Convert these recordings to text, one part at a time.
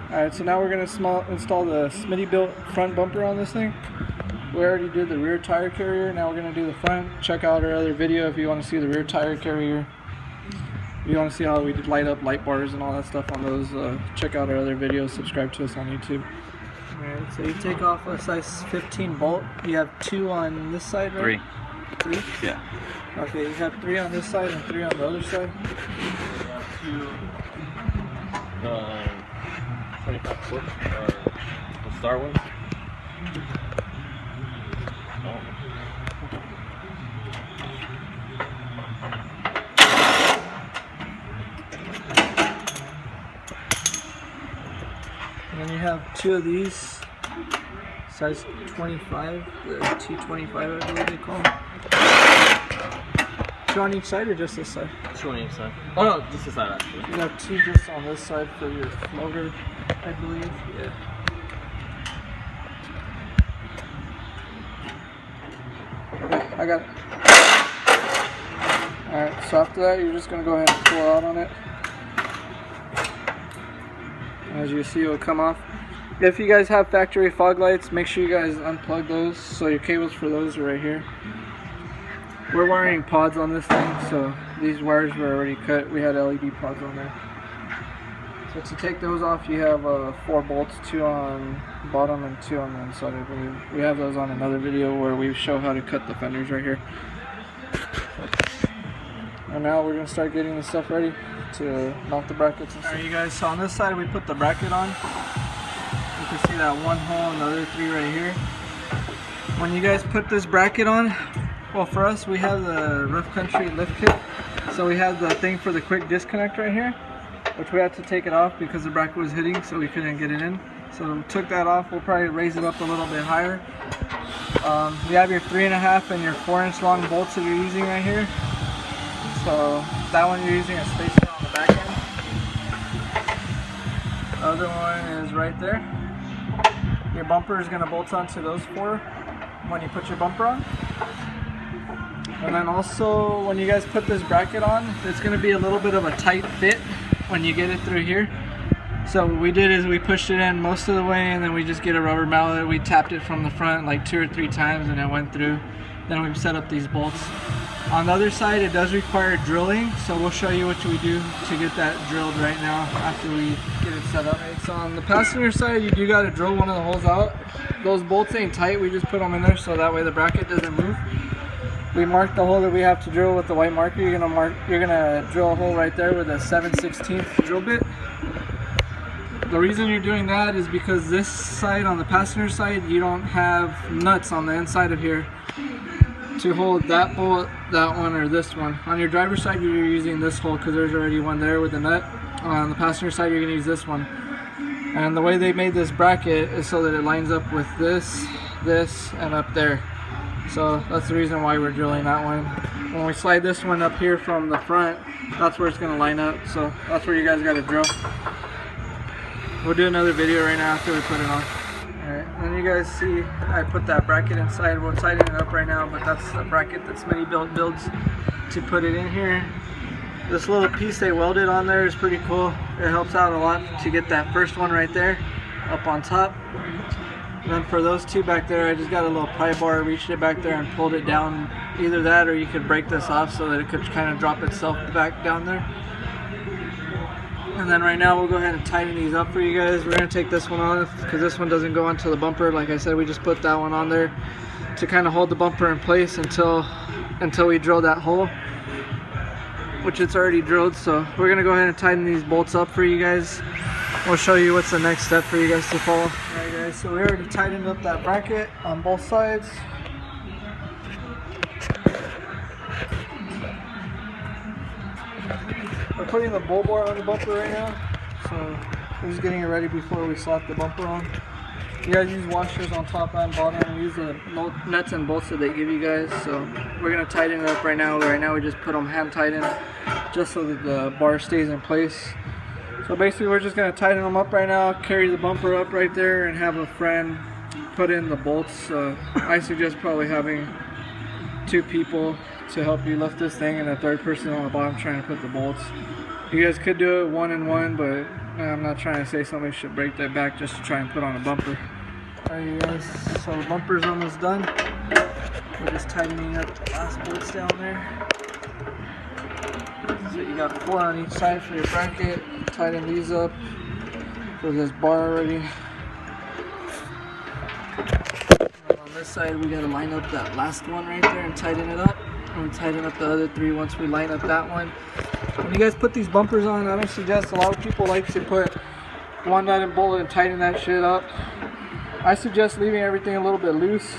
Alright, so now we're going to install the Smittybilt front bumper on this thing. We already did the rear tire carrier, now we're going to do the front. Check out our other video if you want to see the rear tire carrier. If you want to see how we light up light bars and all that stuff on those, check out our other videos, subscribe to us on YouTube. Alright, so you take off a size 15 bolt. You have 2 on this side, right? 3. 3? Yeah. Okay, you have 3 on this side and 3 on the other side. We have 25 foot, the star one. And then you have 2 of these, size 25, the T25 I believe they call them. 2 on each side or just this side? 2 on each side. Oh no, just this side actually. You have 2 just on this side for your floater, I believe. Yeah. Okay, I got it. Alright, so after that you're just going to go ahead and pull out on it. As you see, it will come off. If you guys have factory fog lights, make sure you guys unplug those. So your cables for those are right here. We're wiring pods on this thing, so these wires were already cut. We had LED pods on there. So to take those off, you have 4 bolts, 2 on the bottom and 2 on the inside, I believe. We have those on another video where we show how to cut the fenders right here. And now we're going to start getting the stuff ready to mount the brackets and stuff. Alright you guys, so on this side we put the bracket on. You can see that 1 hole and the other 3 right here. When you guys put this bracket on, well for us we have the Rough Country lift kit. So we have the thing for the quick disconnect right here, which we had to take it off because the bracket was hitting so we couldn't get it in. So we took that off. We'll probably raise it up a little bit higher. You have your 3.5 and your 4-inch long bolts that you're using right here. So that one you're using a spacer on the back end. The other one is right there. Your bumper is going to bolt onto those 4 when you put your bumper on. And then also when you guys put this bracket on, it's going to be a little bit of a tight fit when you get it through here. So what we did is we pushed it in most of the way and then we just get a rubber mallet. We tapped it from the front like 2 or 3 times and it went through. Then we've set up these bolts. On the other side it does require drilling, so we'll show you what we do to get that drilled right now after we get it set up. Right, so on the passenger side you do got to drill one of the holes out. Those bolts ain't tight, we just put them in there so that way the bracket doesn't move. We marked the hole that we have to drill with the white marker. You're gonna drill a hole right there with a 7/16 drill bit. The reason you're doing that is because this side, on the passenger side, you don't have nuts on the inside of here to hold that bolt, that one, or this one. On your driver's side you're using this hole because there's already one there with the nut. On the passenger side you're gonna use this one. And the way they made this bracket is so that it lines up with this, and up there. So that's the reason why we're drilling that one. When we slide this one up here from the front, that's where it's going to line up. So that's where you guys got to drill. We'll do another video right now after we put it on. Alright, and you guys see I put that bracket inside. We'll tighten it up right now, but that's the bracket that Smittybilt builds to put it in here. This little piece they welded on there is pretty cool. It helps out a lot to get that first one right there up on top. And then for those 2 back there, I just got a little pry bar, reached it back there and pulled it down. Either that or you could break this off so that it could kind of drop itself back down there. And then right now we'll go ahead and tighten these up for you guys. We're going to take this one off because this one doesn't go onto the bumper. Like I said, we just put that one on there to kind of hold the bumper in place until we drill that hole, which it's already drilled. So we're going to go ahead and tighten these bolts up for you guys. We'll show you what's the next step for you guys to follow. Alright guys, so we already tightened up that bracket on both sides. We're putting the bull bar on the bumper right now, so we're just getting it ready before we slap the bumper on. You guys use washers on top and bottom. Use the nuts and bolts that they give you guys. So we're going to tighten it up right now. Right now we just put them hand tightened just so that the bar stays in place. So basically we're just going to tighten them up right now, carry the bumper up right there, and have a friend put in the bolts. I suggest probably having 2 people to help you lift this thing and a 3rd person on the bottom trying to put the bolts. You guys could do it 1 and 1, but Yeah, I'm not trying to say somebody should break their back just to try and put on a bumper. Alright you guys, so the bumper's almost done. We're just tightening up the last bolts down there. So you got 4 on each side for your bracket. Tighten these up for this bar already. And on this side we gotta line up that last one right there and tighten it up. And tighten up the other 3 once we line up that one. When you guys put these bumpers on, I don't suggest, a lot of people like to put 1-nut bolt and tighten that shit up. I suggest leaving everything a little bit loose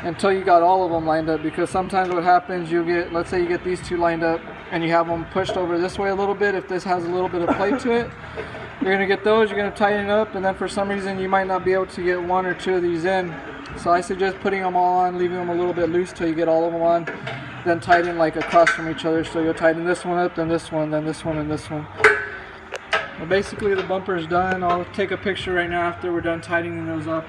until you got all of them lined up, because sometimes what happens, you get, let's say you get these 2 lined up and you have them pushed over this way a little bit. If this has a little bit of play to it, you're going to get those, you're going to tighten it up, and then for some reason you might not be able to get 1 or 2 of these in. So I suggest putting them all on, leaving them a little bit loose till you get all of them on, then tighten like across from each other. So you'll tighten this one up, then this one, then this one, and this one. Well, basically the bumper is done. I'll take a picture right now after we're done tightening those up.